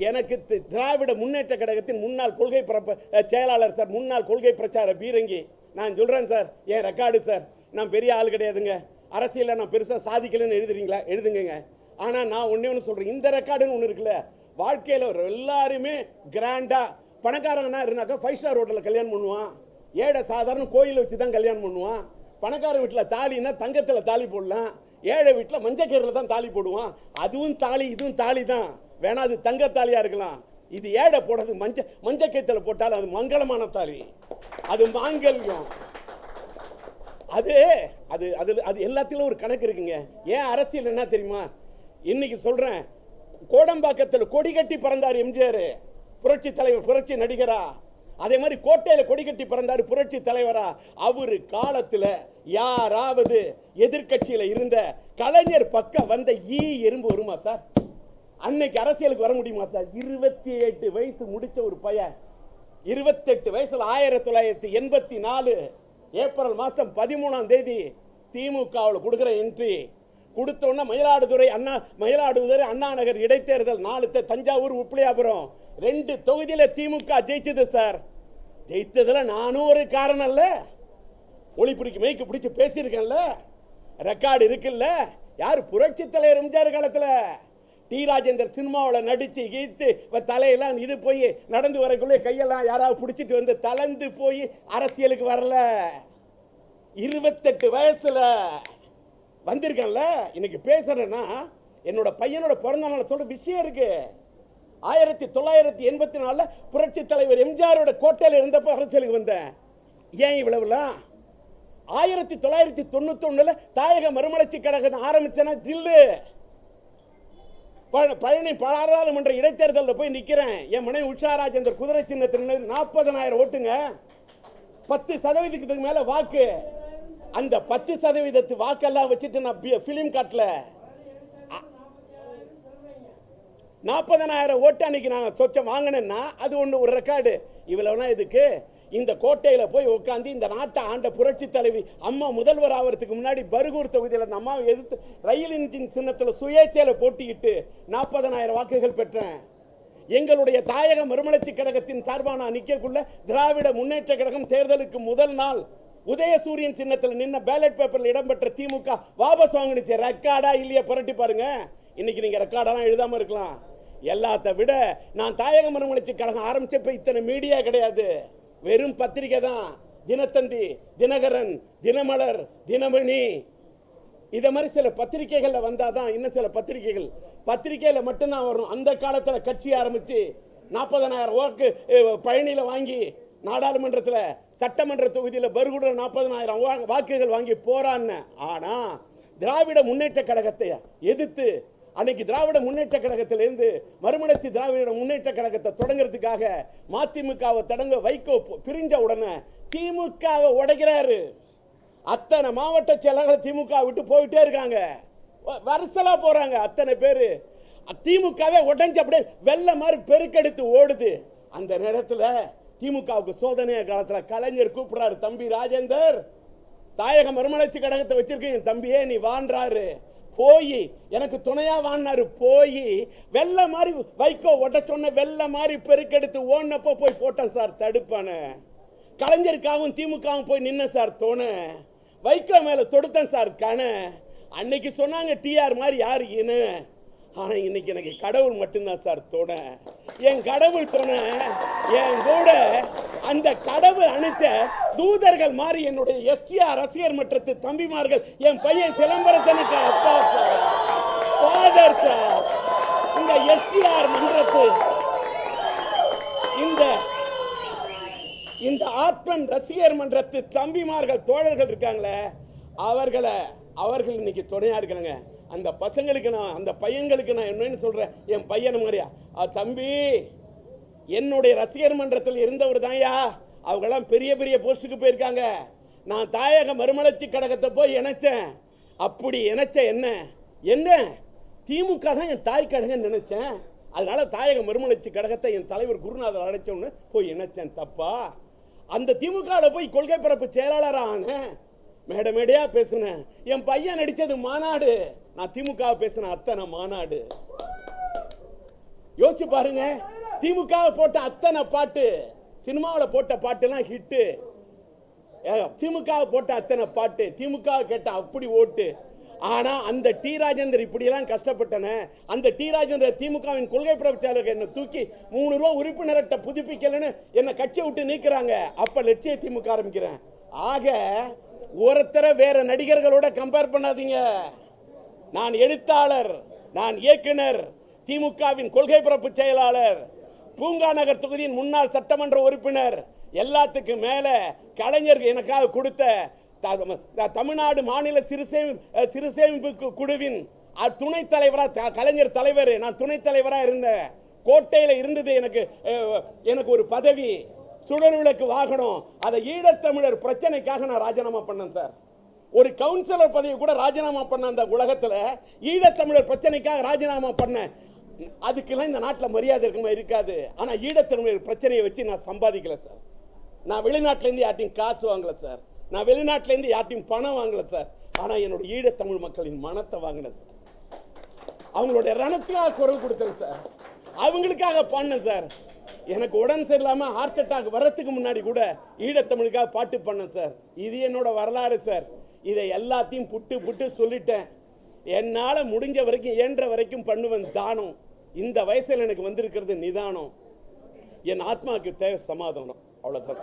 எனக்கு திராவிட முன்னேற்ற கழகத்தின் முன்னாள் கொள்கை செயலாளர் சார், முன்னாள் கொள்கை பிரச்சார பீரங்கி. நான் சொல்றேன் சார், என் ரெக்கார்டு சார். நான் பெரிய ஆள் கிடையாதுங்க, அரசியலில் நான் பெருசாக சாதிக்கலன்னு எழுதுறீங்களா, எழுதுங்க. ஆனால் நான் ஒன்று சொல்கிறேன், இந்த ரெக்கார்டுன்னு ஒன்று இருக்குல்ல, வாழ்க்கையில் எல்லாருமே கிராண்டாக பணக்காரங்கன்னா இருந்தாக்கா 5 ஸ்டார் ஹோட்டலில் கல்யாணம் பண்ணுவான், ஏழை சாதாரண கோயிலை வச்சு தான் கல்யாணம் பண்ணுவான். பணக்காரன் வீட்டில் தாலின்னா தங்கத்தில் தாலி போடலாம், ஏழை வீட்டில் மஞ்சக்கீரில் தான் தாலி போடுவான். அதுவும் தாலி, இதுவும் தாலி தான், வேணா அது தங்க தாலியாக இருக்கலாம். இது ஏழை போடுறது மஞ்சக்கீத்தில் போட்டாலும் அது மங்களமான தாலி, அது மாங்கல்யம். அது அது அது அது எல்லாத்திலும் ஒரு கணக்கு இருக்குங்க. ஏன் அரசியல் என்ன தெரியுமா? இன்னைக்கு சொல்றேன், கோடம்பாக்கத்தில் கொடி கட்டி பறந்தார் எம்ஜிஆர், புரட்சி தலைவர், புரட்சி நடிகரா. அதே மாதிரி கோட்டையில கொடி கட்டி பறந்தார் புரட்சி தலைவரா. அவரு காலத்துல யாராவது எதிர்கட்சியில இருந்த கலைஞர் பக்கம் வந்த எறும்பு வருமா சார்? அன்னைக்கு அரசியலுக்கு வர முடியுமா சார்? 28 வயசு முடிச்ச ஒரு பையன், 28 வயசுல 1984 ஏப்ரல் மாதம் 13ஆம் தேதி திமுகவில் கொடுக்குற என்ட்ரி கொடுத்தோன்னா மயிலாடுதுறை அண்ணா நகர் இடைத்தேர்தல் 4 தஞ்சாவூர் உப்பிலியாபுரம் 2 தொகுதியில திமுக ஜெயிச்சது சார். ஜெயித்ததுல நானும் ஒரு காரணம் இல்ல, ஒளி பிடிக்க மைக்கு பிடிச்சு பேசியிருக்கேன்ல, ரெக்கார்டு இருக்குல்ல. யார்? புரட்சி தலைவர் எம்ஜிஆர் காலத்துல டி ராஜேந்தர் சினிமாவில் நடிச்சு கீச்சு தலையெல்லாம் இது போய் நடந்து வரக்குள்ளே கையெல்லாம் யாராவது பிடிச்சிட்டு வந்து தளர்ந்து போய் அரசியலுக்கு வரல. 28 வயசுல வந்திருக்கேன்ல. இன்னைக்கு பேசுறேன்னா என்னோட பையனோட பிறந்த நாள் சொல்ற விஷயம் இருக்கு. 1984 புரட்சி தலைவர் எம்ஜிஆரோட கோட்டையில் இருந்தப்ப அரசியலுக்கு வந்தேன். ஏன் இவ்வளவுலாம்? 1991 தாயக மறுமலர்ச்சி கழகம் ஆரம்பிச்சேன்னா தில்லு பழனி பாராளுமன்ற இடைத்தேர்தலில் போய் நிற்கிறேன். என் மனைவி உஷா ராஜேந்தர் குதிரை சின்னத்தில் 40,000 ஓட்டுங்க, 10% மேல வாக்கு. அந்த 10% வாக்கெல்லாம் வச்சுட்டு நான் பிலிம் காட்டல. 40,000 ஓட்டு அன்னைக்கு நான் சொச்சம் வாங்கினேன்னா அது ஒரு ரெக்கார்டு. இவ்வளவுனா இதுக்கு இந்த கோட்டையில போய் உட்காந்து இந்த நாட்டை ஆண்ட புரட்சி தலைவி அம்மா முதல்வர் ஆகிறதுக்கு முன்னாடி பர்கூர் தொகுதியில் அந்த அம்மாவை எதிர்த்து ரயில் இன்ஜின் சின்னத்தில் சுயேட்சையில போட்டியிட்டு 40,000 வாக்குகள் பெற்றேன். எங்களுடைய தாயக மறுமலர்ச்சி கழகத்தின் சார்பான நிற்கக்குள்ள திராவிட முன்னேற்ற கழகம் தேர்தலுக்கு முதல் நாள் உதயசூரியன் சின்னத்தில் நின்ன பேலட் பேப்பரில் இடம்பெற்ற திமுக வாபஸ் வாங்கினுச்சு. ரெக்கார்டா இல்லையா புரட்டி பாருங்க. இன்னைக்கு நீங்க ரெக்கார்டெல்லாம் எழுதாம இருக்கலாம். எல்லாத்த விட நான் தாயக மறுமலர்ச்சி கழகம் ஆரம்பிச்சப்ப இத்தனை மீடியா கிடையாது, வெறும் பத்திரிகை தான். தினத்தந்தி, தினகரன், தினமலர், தினமணி, இத மாதிரி சில பத்திரிகைகள்ல வந்தாதான். இன்னும் சில பத்திரிகையில மட்டும்தான் வரும். அந்த காலத்துல கட்சி ஆரம்பிச்சு 40,000 வாக்கு பழனியில வாங்கி நாடாளுமன்றத்தில் சட்டமன்ற தொகுதியில் பர்கூரில் 40,000 வாக்குகள் வாங்கி போறான்னு. ஆனா திராவிட முன்னேற்ற கழகத்தை எதிர்த்து அன்னைக்கு திராவிட முன்னேற்ற கழகத்திலிருந்து மறுமலர்ச்சி திராவிட முன்னேற்ற கழகத்தை தொடங்குறதுக்காக மதிமுகவை தொடங்க வைகோ பிரிஞ்ச உடனே திமுகவை உடைக்கிறாரு. அத்தனை மாவட்ட செயலாளர்கள் திமுக விட்டு போயிட்டே இருக்காங்க, வருசலா போறாங்க. அத்தனை பேரு திமுகவே உடைஞ்சு அப்படியே வெள்ள மாதிரி பெருக்கெடுத்து ஓடுது. அந்த நேரத்தில் திமுகவுக்கு சோதனை காலத்தில் கலைஞர் கூப்பிடுறாரு, தம்பி ராஜேந்தர், தாயக மறுமலர்ச்சி கழகத்தை வச்சிருக்கேன் தம்பியே, நீ வான்றாரு. போய் எனக்கு துணையா வான்னாரு. போய் வெள்ள மாதிரி வைகோ உடைச்சொன்ன வெள்ள மாதிரி பெருக்கெடுத்து ஓடினப்போ போய் போட்டேன் சார் தடுப்பான. கலைஞருக்காகவும் திமுகவும் போய் நின்ன சார் தோண. வைகோ மேல தொடுத்தேன் சார் கண. அன்னைக்கு சொன்னாங்க டிஆர் மாதிரி யாரு இனு. ஆனா இன்னைக்கு எனக்கு கடவுள் மட்டும்தான் சார் துணை. என் கடவுள் துணை. என் கூட அந்த கடவுள் அனுப்பிச்ச தூதர்கள் மாதிரி என்னுடைய எஸ்டிஆர் ரசிகர் மன்றத்து தம்பிமார்கள், என் பையன் சிலம்பரசனுக்கு அப்பா சார், ஃபாதர் சார். இந்த எஸ்டிஆர் மன்றத்து இந்த ஆத்மன் ரசிகர் மன்றத்து தம்பிமார்கள் தோழர்கள் இருக்காங்களே, அவர்கள் இன்னைக்கு துணையா இருக்கிறாங்க. அந்த பசங்களுக்கு நான், அந்த பையன்களுக்கு நான் என்னன்னு சொல்றேன், என் பையன் மாதிரியா தம்பி, என்னுடைய ரசிகர் மன்றத்தில் இருந்தவர் தான்யா. அவங்கெல்லாம் பெரிய பெரிய போஸ்டுக்கு போயிருக்காங்க. நான் தாயக மறுமலர்ச்சி கழகத்தை போய் இணைச்சேன். அப்படி இணைச்ச என்ன திமுக தான் என் தாய் கழகம் நினைச்சேன். அதனால தாயக மறுமலர்ச்சி கழகத்தை என் தலைவர் குருநாதர் அழைச்சோன்னு போய் இணைச்சேன். தப்பா? அந்த திமுக போய் கொள்கை பரப்பு செயலாளரான மேடையா பேசினேன். என் பையன் நடிச்சது மாநாடு, நான் திமுக பேசின அத்தனை மாநாடு. யோசிச்சு பாருங்க. திமுக போட்ட அத்தனை பாட்டு, சினிமாவில் போட்ட பாட்டுலாம் ஹிட்டு. திமுக போட்ட அத்தனை பாட்டு, திமுக கேட்ட அப்படி ஓட்டு. ஆனா அந்த டி ராஜேந்தர் இப்படியெல்லாம் கஷ்டப்பட்டன, அந்த டி ராஜேந்தர் திமுகவின் கொள்கை பிரச்சாரருக்கு என்ன தூக்கி 3 ரூபா உறுப்பினர்கிட்ட புதுப்பிக்கலன்னு என்ன கட்சியை விட்டு நீக்கிறாங்க. அப்ப லட்சிய திமுக ஆரம்பிக்கிறேன். ஆக ஒருத்தரை வேற நடிகர்களோட கம்பேர் பண்ணாதீங்க. நான் எழுத்தாளர், நான் இயக்குனர், திமுகவின் கொள்கை பரப்பு செயலாளர், பூங்கா நகர் தொகுதியின் முன்னாள் சட்டமன்ற உறுப்பினர், எல்லாத்துக்கும் மேல கலைஞர் எனக்காக கொடுத்த தமிழ்நாடு மாநில சிறுசேமிப்பு குழுவின் துணைத் தலைவராக, கலைஞர் தலைவர், நான் துணைத் தலைவராக இருந்தேன். கோட்டையில் இருந்தது எனக்கு ஒரு பதவி, சுடர் விளக்கு வாகனம். அதை ஈழத்தமிழர் பிரச்சனைக்காக நான் ராஜினாமா பண்ணேன் சார். ஒரு கவுன்சிலர் பதவி கூட ராஜினாமா பண்ண அந்த உலகத்தில் ஈழத்தமிழர் பிரச்சனைக்காக ராஜினாமா பண்ணேன். அதுக்கெல்லாம் இந்த நாட்டில் மரியாதை இருக்குமா? இருக்காது. ஆனால் ஈழத்தமிழர் பிரச்சனையை வச்சு நான் சம்பாதிக்கல சார். நான் வெளிநாட்டிலேருந்து யார்ட்டையும் காசு வாங்கல சார். நான் வெளிநாட்டிலேருந்து யார்ட்டையும் பணம் வாங்கல சார். ஆனால் என்னோட ஈழத்தமிழ் மக்களின் மனத்தை வாங்கினேன் சார். அவங்களுடைய ரணத்துக்காக குரல் கொடுத்தேன் சார். அவங்களுக்காக பாடினேன் சார். எனக்கு உடம்பு சரியில்லாமல் ஹார்ட் அட்டாக் வர்றதுக்கு முன்னாடி கூட ஈழத்தமிழுக்காக பாட்டு பண்ணேன் சார். இது என்னோட வரலாறு சார். இதை எல்லாத்தையும் புட்டு சொல்லிட்டேன். என்னால் முடிஞ்ச வரைக்கும், இயன்ற வரைக்கும் பண்ணுவேன் தானம். இந்த வயசில் எனக்கு வந்திருக்கிறது நிதானம். என் ஆத்மாவுக்கு தேவை சமாதானம். அவ்வளோதான்.